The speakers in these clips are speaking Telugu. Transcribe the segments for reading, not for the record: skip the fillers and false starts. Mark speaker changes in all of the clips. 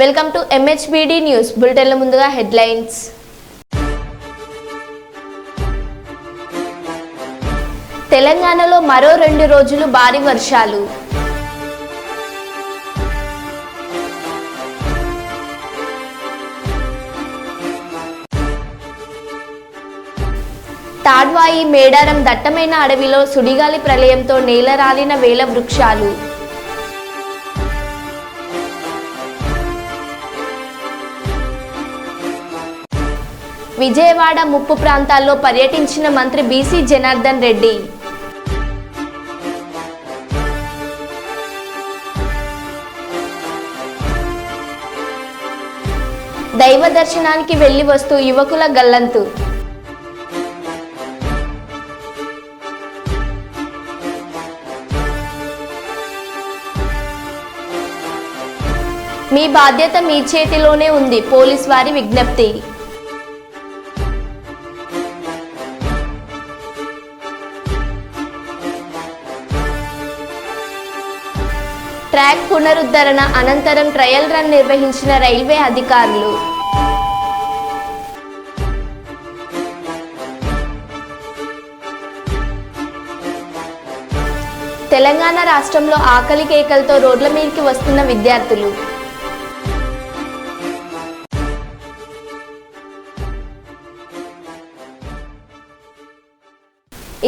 Speaker 1: వెల్కమ్ టు MHBD న్యూస్ బులెటిన్ల ముందుగా హెడ్లైన్స్. తెలంగాణలో మరో 2 రోజులు భారీ వర్షాలు. తాడ్వాయి మేడారం దట్టమైన అడవిలో సుడిగాలి ప్రళయంతో నేలరాలిన వేల వృక్షాలు. విజయవాడ ముప్పు ప్రాంతాల్లో పర్యటించిన మంత్రి బీసీ జనార్దన్ రెడ్డి. దైవ దర్శనానికి వెళ్లి వస్తూ యువకుల గల్లంతు. మీ బాధ్యత మీ చేతిలోనే ఉంది, పోలీస్ వారి విజ్ఞప్తి. ట్రాక్ పునరుద్ధరణ అనంతరం ట్రయల్ రన్ నిర్వహించిన రైల్వే అధికారులు. తెలంగాణ రాష్ట్రంలో ఆకలి కేకలతో రోడ్ల మీదకి వస్తున్న విద్యార్థులు.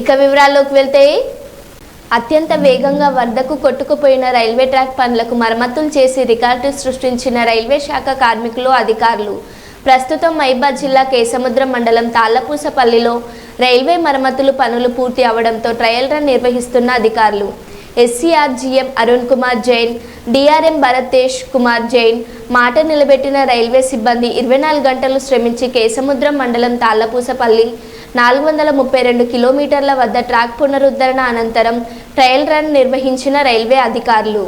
Speaker 1: ఇక వివరాల్లోకి వెళ్తే, అత్యంత వేగంగా వరదకు కొట్టుకుపోయిన రైల్వే ట్రాక్ పనులకు మరమ్మతులు చేసి రికార్డు సృష్టించిన రైల్వే శాఖ కార్మికులు, అధికారులు. ప్రస్తుతం మహబూబాబాద్ జిల్లా కేసముద్రం మండలం తాళ్లపూసపల్లిలో రైల్వే మరమ్మతులు పనులు పూర్తి అవడంతో ట్రయల్ రన్ నిర్వహిస్తున్న అధికారులు. SCRGM అరుణ్ కుమార్ జైన్, DRM భరతేష్ కుమార్ జైన్ మాట నిలబెట్టిన రైల్వే సిబ్బంది 24 గంటలు శ్రమించి కేసముద్రం మండలం తాళ్లపూసపల్లి 432 కిలోమీటర్ల వద్ద ట్రాక్ పునరుద్ధరణ అనంతరం ట్రయల్ రన్ నిర్వహించిన రైల్వే అధికారులు.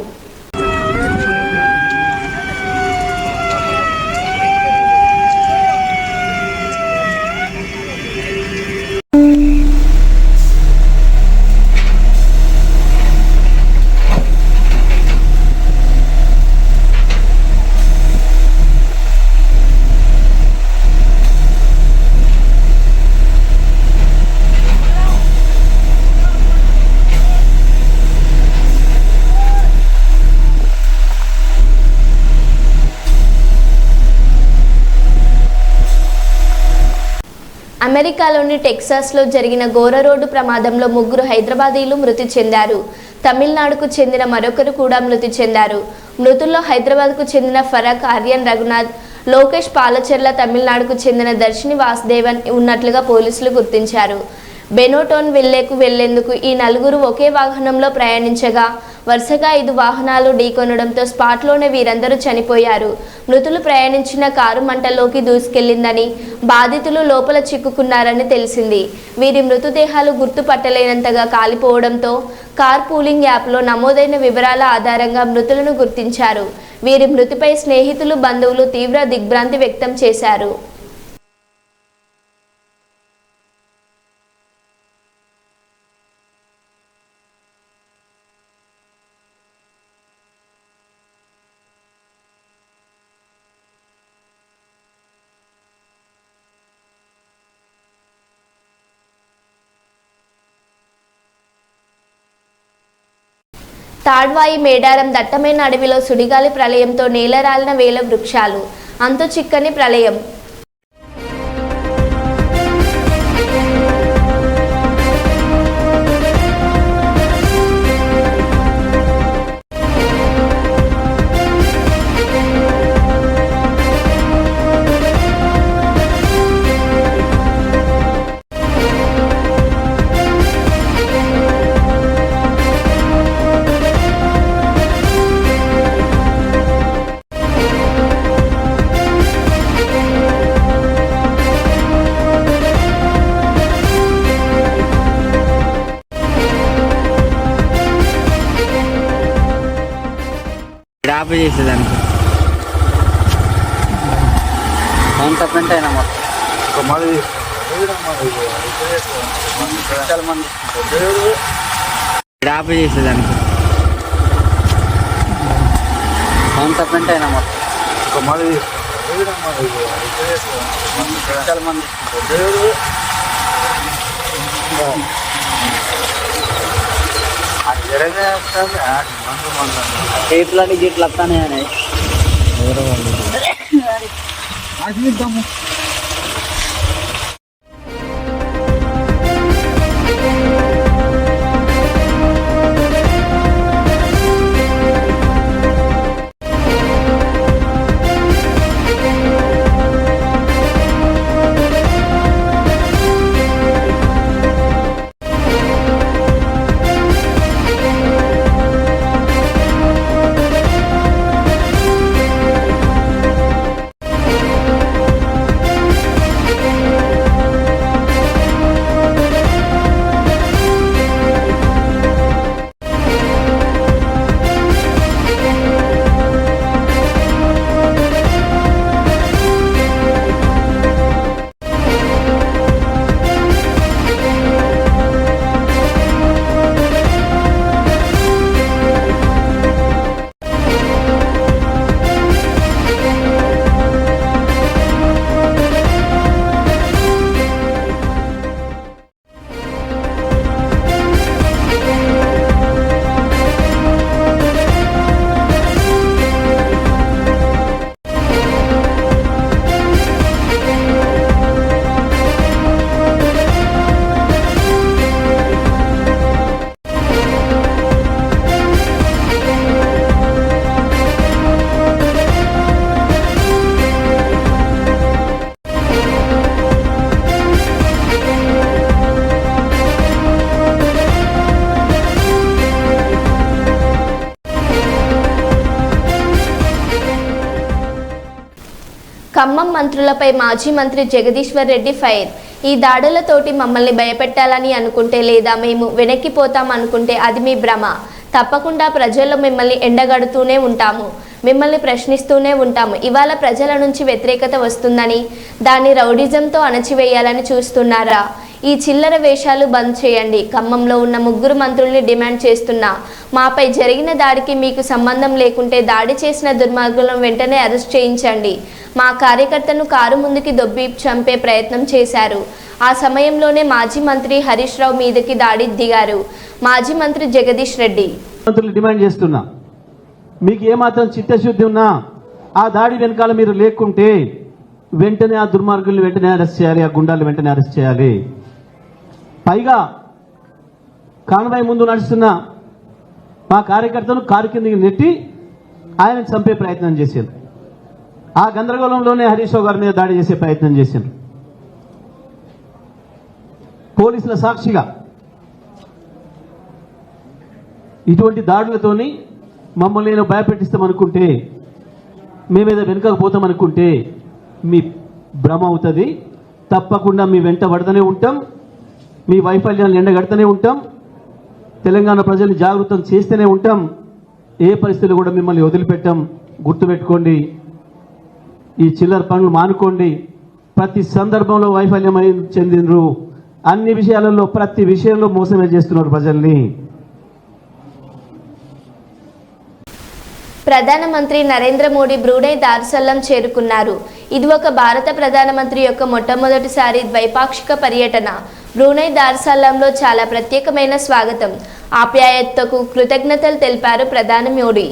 Speaker 1: అమెరికాలోని టెక్సాస్లో జరిగిన ఘోర రోడ్డు ప్రమాదంలో 3 హైదరాబాదీలు మృతి చెందారు. తమిళనాడుకు చెందిన మరొకరు కూడా మృతి చెందారు. మృతుల్లో హైదరాబాద్కు చెందిన ఫరక్ ఆర్యన్ రఘునాథ్, లోకేష్ పాలచెర్ల, తమిళనాడుకు చెందిన దర్శిని వాసుదేవన్ ఉన్నట్లుగా పోలీసులు గుర్తించారు. బెనోటోన్ విల్లేకు వెళ్లేందుకు ఈ 4 ఒకే వాహనంలో ప్రయాణించగా వరుసగా 5 వాహనాలు ఢీకొనడంతో స్పాట్లోనే వీరందరూ చనిపోయారు. మృతులు ప్రయాణించిన కారు మంటల్లోకి దూసుకెళ్లిందని, బాధితులు లోపల చిక్కుకున్నారని తెలిసింది. వీరి మృతదేహాలు గుర్తుపట్టలేనంతగా కాలిపోవడంతో కార్ పూలింగ్ యాప్లో నమోదైన వివరాల ఆధారంగా మృతులను గుర్తించారు. వీరి మృతిపై స్నేహితులు, బంధువులు తీవ్ర దిగ్భ్రాంతి వ్యక్తం చేశారు. తాడ్వాయి మేడారం దట్టమైన అడవిలో సుడిగాలి ప్రళయంతో నేలరాలిన వేల వృక్షాలు. అంతు చిక్కని ప్రళయం.
Speaker 2: డ్రాప్ చేసేదానికి అంత పెంట్ అయినా మొత్తం డ్రాప్ చేసేదానికి అంత పెంట్ అయినా మొత్తం
Speaker 3: మాది
Speaker 2: చాలా మంది చేతులని గిట్లు వస్తానే అని
Speaker 1: ఖమ్మం మంత్రులపై మాజీ మంత్రి జగదీశ్వర్ రెడ్డి ఫైర్. ఈ దాడులతోటి మమ్మల్ని భయపెట్టాలని అనుకుంటే లేదా మేము వెనక్కిపోతాం అనుకుంటే అది మీ భ్రమ. తప్పకుండా ప్రజల్లో మిమ్మల్ని ఎండగడుతూనే ఉంటాము, మిమ్మల్ని ప్రశ్నిస్తూనే ఉంటాము. ఇవాళ ప్రజల నుంచి వ్యతిరేకత వస్తుందని దాన్ని రౌడిజంతో అణచివేయాలని చూస్తున్నారా? ఈ చిల్లర వేషాలు బంద్ చేయండి. ఖమ్మంలో ఉన్న 3 మంత్రుల్ని డిమాండ్ చేస్తున్నా. మాపై జరిగిన దాడికి మీకు సంబంధం లేకుంటే దాడి చేసిన దుర్మార్గులను వెంటనే అరెస్ట్ చేయించండి. మా కార్యకర్తను కారు ముందుకి దొబ్బి చంపే ప్రయత్నం చేశారు. ఆ సమయంలోనే మాజీ మంత్రి హరీష్ రావు మీదకి దాడి దిగారు మాజీ మంత్రి జగదీష్ రెడ్డి.
Speaker 4: మంత్రులు డిమాండ్ చేస్తున్నా, మీకు ఏమాత్రం చిత్తశుద్ధి ఉన్నా ఆ దాడి వెనకాల మీరు లేకుంటే వెంటనే ఆ దుర్మార్గుల్ని వెంటనే అరెస్ట్ చేయాలి, ఆ గుండాలను వెంటనే అరెస్ట్ చేయాలి. పైగా కాన్వాయ్ ముందు నడుస్తున్న మా కార్యకర్తను కారు కిందకి నెట్టి ఆయన చంపే ప్రయత్నం చేశారు. ఆ గందరగోళంలోనే హరీష్ రావు గారి మీద దాడి చేసే ప్రయత్నం చేశారు. పోలీసుల సాక్షిగా ఇటువంటి దాడులతోని మమ్మల్ని నేను భయపెట్టిస్తామనుకుంటే, మేమేదో వెనుకపోతామనుకుంటే మీ భ్రమ అవుతుంది. తప్పకుండా మీ వెంట పడుతూనే ఉంటాం, మీ వైఫల్యాలను ఎండగడుతూనే ఉంటాం, తెలంగాణ ప్రజల్ని జాగృతం చేస్తూనే ఉంటాం. ఏ పరిస్థితులు కూడా మిమ్మల్ని వదిలిపెట్టాం. గుర్తుపెట్టుకోండి, ఈ చిల్లర పనులు మానుకోండి. ప్రతి సందర్భంలో వైఫల్యం చెందినరు, అన్ని విషయాలలో ప్రతి విషయంలో మోసమే చేస్తున్నారు ప్రజల్ని.
Speaker 1: ప్రధానమంత్రి నరేంద్ర మోడీ బ్రూనై దార్సల్లం చేరుకున్నారు. ఇది ఒక భారత ప్రధానమంత్రి యొక్క మొట్టమొదటిసారి ద్వైపాక్షిక పర్యటన. బ్రూనై దార్సల్లంలో చాలా ప్రత్యేకమైన స్వాగతం, ఆప్యాయతకు కృతజ్ఞతలు తెలిపారు ప్రధాని మోడీ.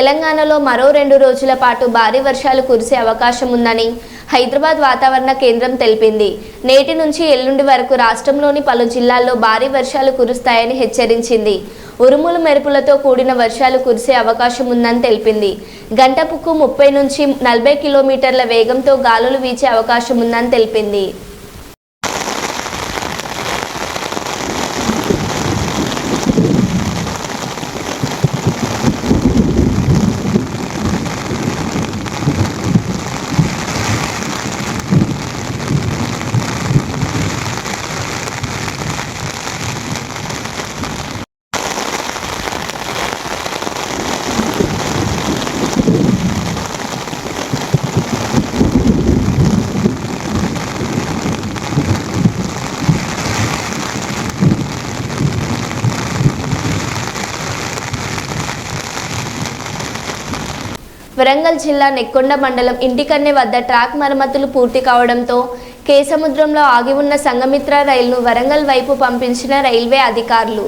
Speaker 1: తెలంగాణలో మరో 2 రోజుల పాటు భారీ వర్షాలు కురిసే అవకాశం ఉందని హైదరాబాద్ వాతావరణ కేంద్రం తెలిపింది. నేటి నుంచి ఎల్లుండి వరకు రాష్ట్రంలోని పలు జిల్లాల్లో భారీ వర్షాలు కురుస్తాయని హెచ్చరించింది. ఉరుములు మెరుపులతో కూడిన వర్షాలు కురిసే అవకాశం ఉందని తెలిపింది. గంటకు 30 నుంచి 40 కిలోమీటర్ల వేగంతో గాలులు వీచే అవకాశం ఉందని తెలిపింది. వరంగల్ జిల్లా నెక్కొండ మండలం ఇంటికన్నె వద్ద ట్రాక్ మరమ్మతులు పూర్తి కావడంతో కేసముద్రంలో ఆగి ఉన్న సంఘమిత్ర రైలును వరంగల్ వైపు పంపించిన రైల్వే అధికారులు.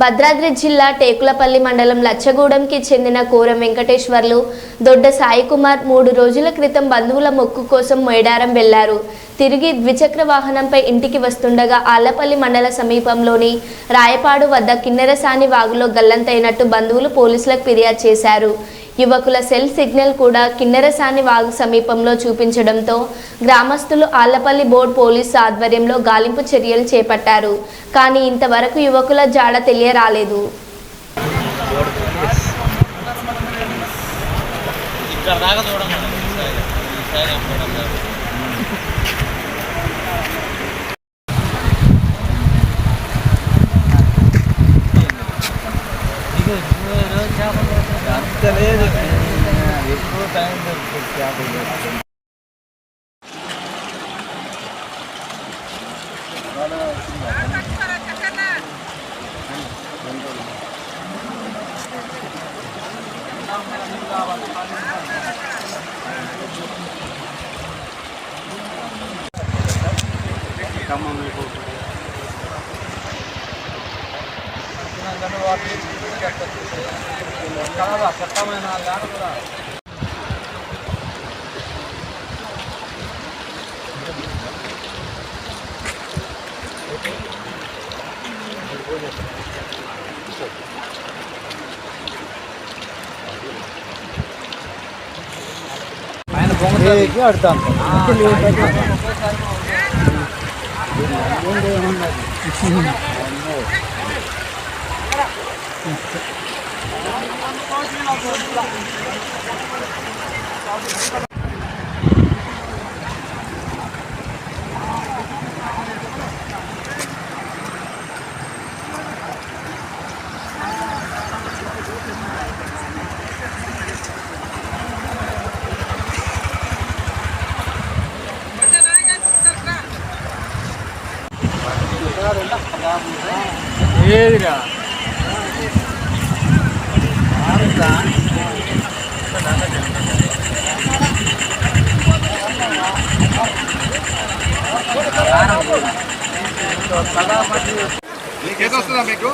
Speaker 1: భద్రాద్రి జిల్లా టేకులపల్లి మండలం లచ్చగూడెంకి చెందిన కోరం వెంకటేశ్వర్లు, దొడ్డ సాయికుమార్ 3 రోజుల క్రితం బంధువుల మొక్కు కోసం మేడారం వెళ్లారు. తిరిగి ద్విచక్ర వాహనంపై ఇంటికి వస్తుండగా ఆళ్లపల్లి మండల సమీపంలోని రాయపాడు వద్ద కిన్నెరసాని వాగులో గల్లంతైనట్టు బంధువులు పోలీసులకు ఫిర్యాదు చేశారు. యువకుల సెల్ సిగ్నల్ కూడా కిన్నెరసాని వాగు సమీపంలో చూపించడంతో గ్రామస్తులు ఆళ్లపల్లి బోర్డు పోలీసు ఆధ్వర్యంలో గాలింపు చర్యలు చేపట్టారు. కానీ ఇంతవరకు యువకుల జాడ తెలియరాలేదు.
Speaker 2: ఎక్కువ టైం దొరుకుతుంది. అడుగుతాను ఏదిరా
Speaker 3: నీకేదొస్తుందా మీకు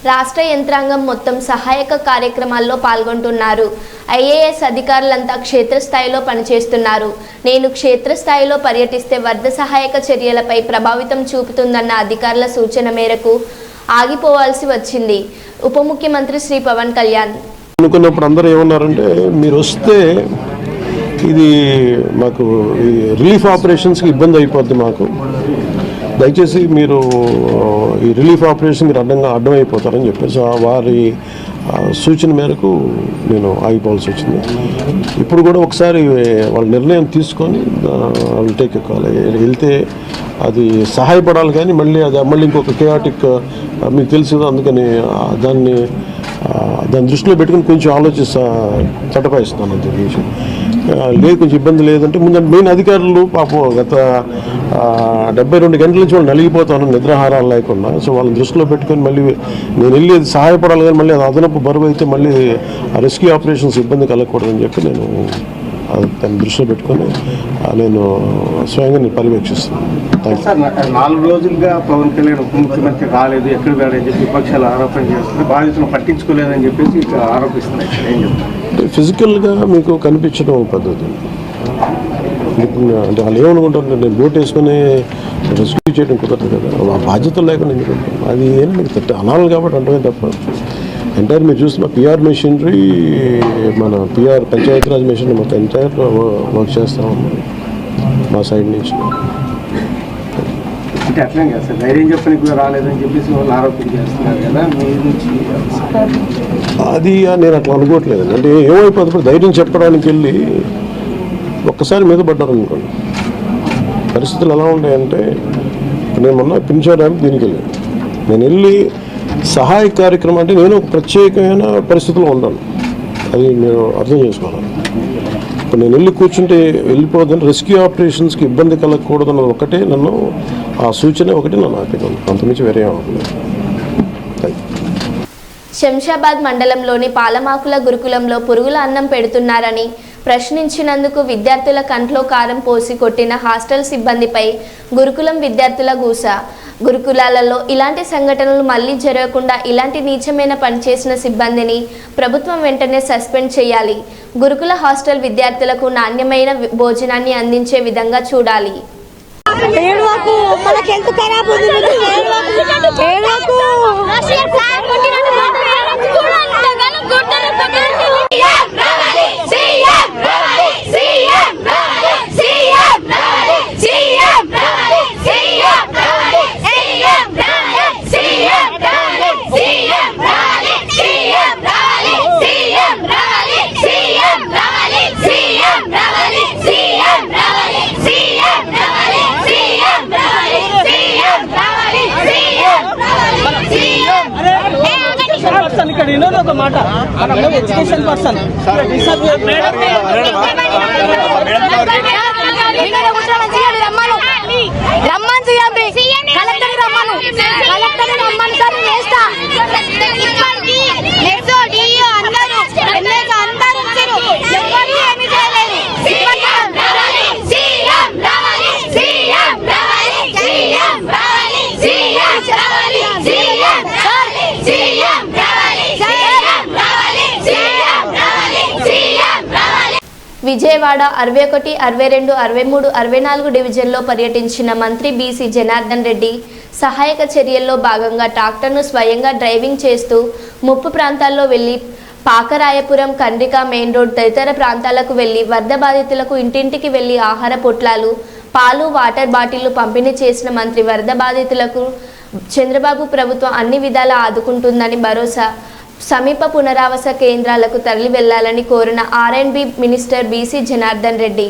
Speaker 1: రాష్ట్ర యంత్రాంగం మొత్తం సహాయక కార్యక్రమాల్లో పాల్గొంటున్నారు. ఐఏఎస్ అధికారులంతా క్షేత్రస్థాయిలో పనిచేస్తున్నారు. నేను క్షేత్రస్థాయిలో పర్యటిస్తే వరద సహాయక చర్యలపై ప్రభావితం చూపుతుందన్న అధికారుల సూచన మేరకు ఆగిపోవాల్సి వచ్చింది. ఉప ముఖ్యమంత్రి శ్రీ పవన్ కళ్యాణ్
Speaker 3: అనుకున్నప్పుడు అందరూ ఏమన్నారంటే మీరు వస్తే ఇది మాకు ఈ రిలీఫ్ ఆపరేషన్స్కి ఇబ్బంది అయిపోద్ది, మాకు దయచేసి మీరు ఈ రిలీఫ్ ఆపరేషన్ మీరు అడ్డమైపోతారని చెప్పేసి వారి సూచన మేరకు నేను ఆగిపోవాల్సి వచ్చింది. ఇప్పుడు కూడా ఒకసారి వాళ్ళ నిర్ణయం తీసుకొని వాళ్ళు టేక్ ఎక్కాలి. వెళ్తే అది సహాయపడాలి కానీ మళ్ళీ ఇంకొక కేయాటిక్ మీకు తెలుసు, అందుకని దాన్ని దృష్టిలో పెట్టుకుని కొంచెం చట్టపాయిస్తున్నాను అంతే విషయం. లేదు కొంచెం ఇబ్బంది లేదంటే ముందు మెయిన్ అధికారులు పాపం గత 72 గంటల నుంచి వాళ్ళు నలిగిపోతాను నిద్రాహారాలు లేకుండా. సో వాళ్ళని దృష్టిలో పెట్టుకొని మళ్ళీ నేను వెళ్ళి అది సహాయపడాలి కానీ మళ్ళీ అది అదనపు బరువు అయితే మళ్ళీ ఆ రెస్క్యూ ఆపరేషన్స్ ఇబ్బంది కలగకూడదని చెప్పి నేను దాన్ని దృష్టిలో పెట్టుకొని నేను స్వయంగా నేను పర్యవేక్షిస్తున్నాను.
Speaker 5: సార్ 4 రోజులుగా పవన్ కళ్యాణ్ ఉప ముఖ్యమంత్రి రాలేదు, ఎక్కడ వెళ్ళని చెప్పి విపక్షాలు ఆరోపణ చేస్తున్నాయి, బాధితులను పట్టించుకోలేదని చెప్పేసి ఆరోపిస్తున్నాయి. ఏం చెప్తారు?
Speaker 3: ఫిజికల్గా మీకు కనిపించడం పద్ధతి అంటే వాళ్ళు ఏమనుకుంటారు, నేను బోట్ వేసుకొని రెస్క్యూ చేయడం కుదరదు కదా, ఆ బాధ్యతలు లేకుండా ఎందుకుంటాను. అది ఏం మీకు అనాలి కాబట్టి అంటే తప్ప ఎంటైర్ మీరు చూస్తున్న పిఆర్ మెషినరీ, మన పిఆర్ పంచాయతీరాజ్ మెషినరీ మొత్తం ఎంటైర్ వర్క్ చేస్తూ ఉన్నాం మా సైడ్ నుంచి.
Speaker 5: అంటే అట్లా కదా సార్, ధైర్యం చెప్పని కూడా రాలేదని చెప్పేసి వాళ్ళు ఆరోపణ చేస్తున్నారు కదా మీ నుంచి.
Speaker 3: అది నేను అట్లా అనుకోవట్లేదు. అంటే ఏమైపోతుంది, ధైర్యం చెప్పడానికి వెళ్ళి ఒక్కసారి మీద పడ్డారు అనుకోండి. పరిస్థితులు ఎలా ఉన్నాయంటే నేను మొన్న పింఛడానికి దీనికి వెళ్ళాను. నేను వెళ్ళి సహాయ కార్యక్రమం అంటే నేను ఒక ప్రత్యేకమైన పరిస్థితుల్లో ఉన్నాను, అది మీరు అర్థం చేసుకోవాలి. ఇప్పుడు నేను వెళ్ళి కూర్చుంటే వెళ్ళిపోదని రెస్క్యూ ఆపరేషన్స్కి ఇబ్బంది కలగకూడదన్నది ఒకటే నన్ను ఆ సూచన ఒకటి నన్ను ఆపినాను, అంతమించి వేరే అవ్వలేదు.
Speaker 1: శంషాబాద్ మండలంలోని పాలమాకుల గురుకులంలో పురుగుల అన్నం పెడుతున్నారని ప్రశ్నించినందుకు విద్యార్థుల కంట్లో కారం పోసి కొట్టిన హాస్టల్ సిబ్బందిపై గురుకులం విద్యార్థుల గూస. గురుకులాలలో ఇలాంటి సంఘటనలు మళ్లీ జరగకుండా ఇలాంటి నీచమైన పనిచేసిన సిబ్బందిని ప్రభుత్వం వెంటనే సస్పెండ్ చేయాలి. గురుకుల హాస్టల్ విద్యార్థులకు నాణ్యమైన భోజనాన్ని అందించే విధంగా చూడాలి.
Speaker 6: ఇక్కడ వినోద్ ఒక మాట, ఎడ్యుకేషన్ పర్సన్
Speaker 1: విజయవాడ 61, 62, 63, 64 డివిజన్లో పర్యటించిన మంత్రి బీసీ జనార్దన్ రెడ్డి సహాయక చర్యల్లో భాగంగా ట్రాక్టర్ను స్వయంగా డ్రైవింగ్ చేస్తూ ముప్పు ప్రాంతాల్లో వెళ్లి పాకరాయపురం, కండ్రిక మెయిన్ రోడ్ తదితర ప్రాంతాలకు వెళ్లి వరద బాధితులకు ఇంటింటికి వెళ్లి ఆహార పొట్లాలు, పాలు, వాటర్ బాటిళ్లు పంపిణీ చేసిన మంత్రి వరద బాధితులకు చంద్రబాబు ప్రభుత్వం అన్ని విధాలా ఆదుకుంటుందని భరోసా. సమీప పునరావాస కేంద్రాలకు తరలి వెళ్లాలని కోరిన R&B minister BC Janardhan Reddy.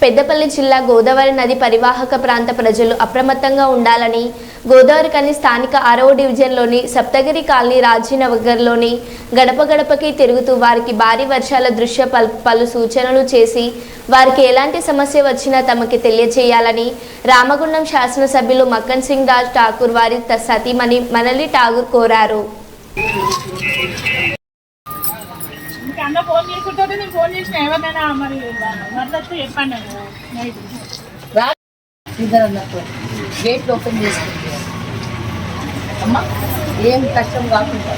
Speaker 1: Peddapalli జిల్లా గోదావరి నది పరివాహక ప్రాంత ప్రజలు అప్రమత్తంగా ఉండాలని గోదావరి కని స్థానిక 6వ డివిజన్లోని సప్తగిరి కాలనీ రాజీనగర్లోని గడప గడపకి తిరుగుతూ వారికి భారీ వర్షాల దృష్ట్యా పలు సూచనలు చేసి వారికి ఎలాంటి సమస్య వచ్చినా తమకి తెలియజేయాలని రామగుండం శాసనసభ్యులు మక్కన్ సింగ్ రాజ్ ఠాకూర్ వారి సతీమణి మనలి ఠాకూర్ కోరారు.
Speaker 7: అన్న ఫోన్ చేసుకుంటే నేను ఫోన్ చేసిన ఎవరినైనా మరి మరొచ్చి చెప్పండి
Speaker 8: ఇద్దరు అన్నట్టు గేట్లు ఓపెన్ చేసుకుంటే అమ్మా ఏం కష్టం కాకుండా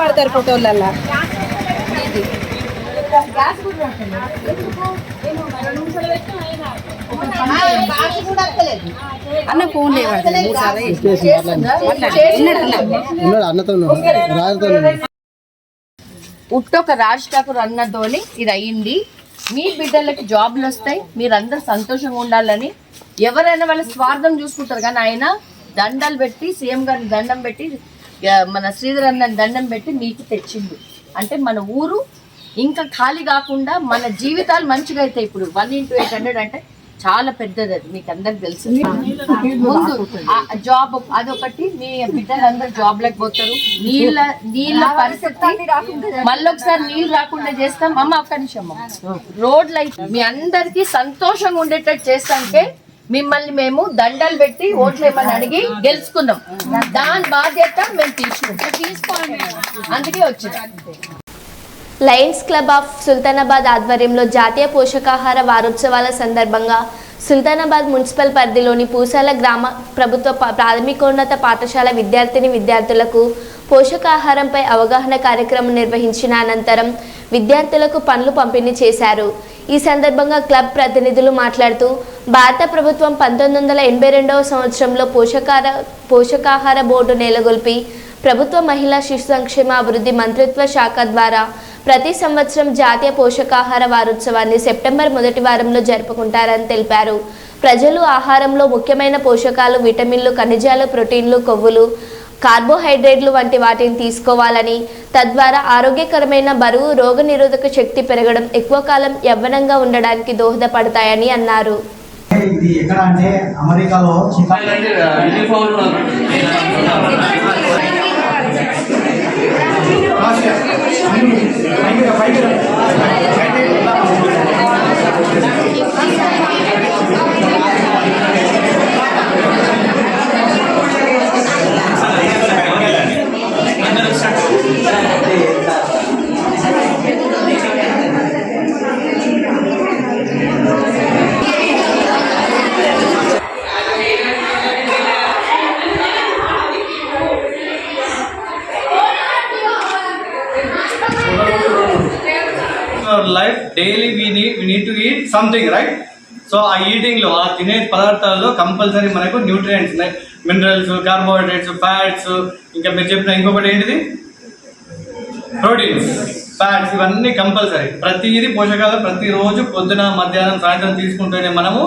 Speaker 7: పడతారు ఫోటోలల్లా
Speaker 8: అన్న ఫోన్ ఉట్టొక రాజ్ ఠాకూర్ అన్నతోని ఇది అయ్యింది. మీ బిడ్డలకి జాబ్లు వస్తాయి, మీరందరూ సంతోషంగా ఉండాలని. ఎవరైనా వాళ్ళ స్వార్థం చూసుకుంటారు కానీ ఆయన దండాలు పెట్టి సీఎం గారిని దండం పెట్టి మన శ్రీధర్ అన్నని దండం పెట్టి మీకు తెచ్చిండు. అంటే మన ఊరు ఇంకా ఖాళీ కాకుండా మన జీవితాలు మంచిగా అవుతాయి. ఇప్పుడు 1 into 800 అంటే చాలా పెద్దది, అది మీకు అందరికి తెలుసు. ముందు జాబ్ అదొకటి, మీ బిడ్డలందరూ జాబ్ లేకపోతారు. నీళ్ళ పరిస్థితి మళ్ళీ ఒకసారి నీళ్ళు రాకుండా చేస్తాం. అమ్మ ఒక్క నిమిషం, రోడ్లు అయితే మీ అందరికి సంతోషంగా ఉండేటట్టు చేస్తాంటే మిమ్మల్ని మేము దండలు పెట్టి ఓట్లు ఏమని అడిగి గెలుచుకున్నాం. దాని బాధ్యత మేము తీసుకోండి, అందుకే వచ్చినాం.
Speaker 1: లయన్స్ క్లబ్ ఆఫ్ సుల్తానాబాద్ ఆధ్వర్యంలో జాతీయ పోషకాహార వారోత్సవాల సందర్భంగా సుల్తానాబాద్ మున్సిపల్ పరిధిలోని పూసాల గ్రామ ప్రభుత్వ ప్రాథమికోన్నత పాఠశాల విద్యార్థులకు పోషకాహారంపై అవగాహన కార్యక్రమం నిర్వహించిన అనంతరం విద్యార్థులకు పండ్లు పంపిణీ చేశారు. ఈ సందర్భంగా క్లబ్ ప్రతినిధులు మాట్లాడుతూ భారత ప్రభుత్వం 1982వ సంవత్సరంలో పోషకాహార బోర్డు నెలకొల్పి ప్రభుత్వ మహిళా శిశు సంక్షేమ అభివృద్ధి మంత్రిత్వ శాఖ ద్వారా ప్రతి సంవత్సరం జాతీయ పోషకాహార వారోత్సవాన్ని సెప్టెంబర్ 1వ వారంలో జరుపుకుంటారని తెలిపారు. ప్రజలు ఆహారంలో ముఖ్యమైన పోషకాలు, విటమిన్లు, ఖనిజాలు, ప్రోటీన్లు, కొవ్వులు, కార్బోహైడ్రేట్లు వంటి వాటిని తీసుకోవాలని, తద్వారా ఆరోగ్యకరమైన బరువు, రోగనిరోధక శక్తి పెరగడం, ఎక్కువ కాలం యవ్వనంగా ఉండడానికి దోహదపడతాయని అన్నారు.
Speaker 9: ఇది ఎక్కడ అంటే అమెరికాలో
Speaker 2: life daily we need to eat something, right? So ఆ ఈటింగ్ లో ఆ తినే పదార్థాల్లో కంపల్సరీ మనకు న్యూట్రియంట్స్, మినరల్స్, కార్బోహైడ్రేట్స్, ఫ్యాట్స్, ఇంకా మీరు చెప్పిన ఇంకొకటి ఏంటిది ప్రోటీన్స్, ఫ్యాట్స్, ఇవన్నీ కంపల్సరీ. ప్రతిదీ పోషకాలు ప్రతిరోజు పొద్దున, మధ్యాహ్నం, సాయంత్రం తీసుకుంటేనే మనము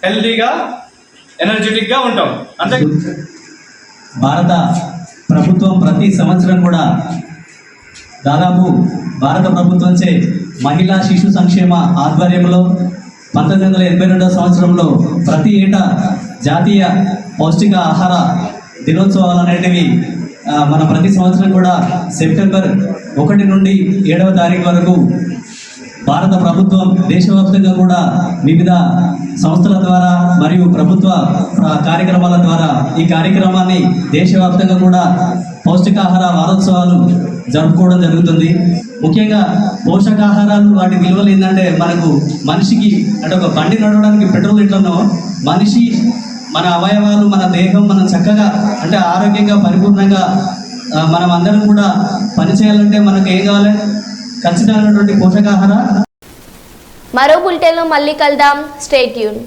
Speaker 2: హెల్తీగా, ఎనర్జెటిక్ గా ఉంటాం. అంతే
Speaker 10: భారత ప్రభుత్వం ప్రతి సంవత్సరం కూడా దాదాపు భారత ప్రభుత్వంచే మహిళా శిశు సంక్షేమ ఆధ్వర్యంలో 1982వ సంవత్సరంలో ప్రతి ఏటా జాతీయ పౌష్టిక ఆహార దినోత్సవాలు అనేటివి మన ప్రతి సంవత్సరం కూడా సెప్టెంబర్ 1 నుండి 7వ తారీఖు వరకు భారత ప్రభుత్వం దేశవ్యాప్తంగా కూడా వివిధ సంస్థల ద్వారా మరియు ప్రభుత్వ కార్యక్రమాల ద్వారా ఈ కార్యక్రమాన్ని దేశవ్యాప్తంగా కూడా పౌష్టికాహార వారోత్సవాలు జరుపుకోవడం జరుగుతుంది. ముఖ్యంగా పోషకాహారాలు వాటి విలువలు ఏంటంటే మనకు మనిషికి అంటే ఒక బండి నడవడానికి పెట్రోల్ ఎట్లనో మనిషి మన అవయవాలు, మన దేహం మనం చక్కగా అంటే ఆరోగ్యంగా పరిపూర్ణంగా మనం అందరం కూడా పనిచేయాలంటే మనకు ఏం కావాలి? ఖచ్చితమైనటువంటి పోషకాహార.
Speaker 1: మరో బులెటిన్లో మళ్ళీ కలుద్దాం. Stay tune.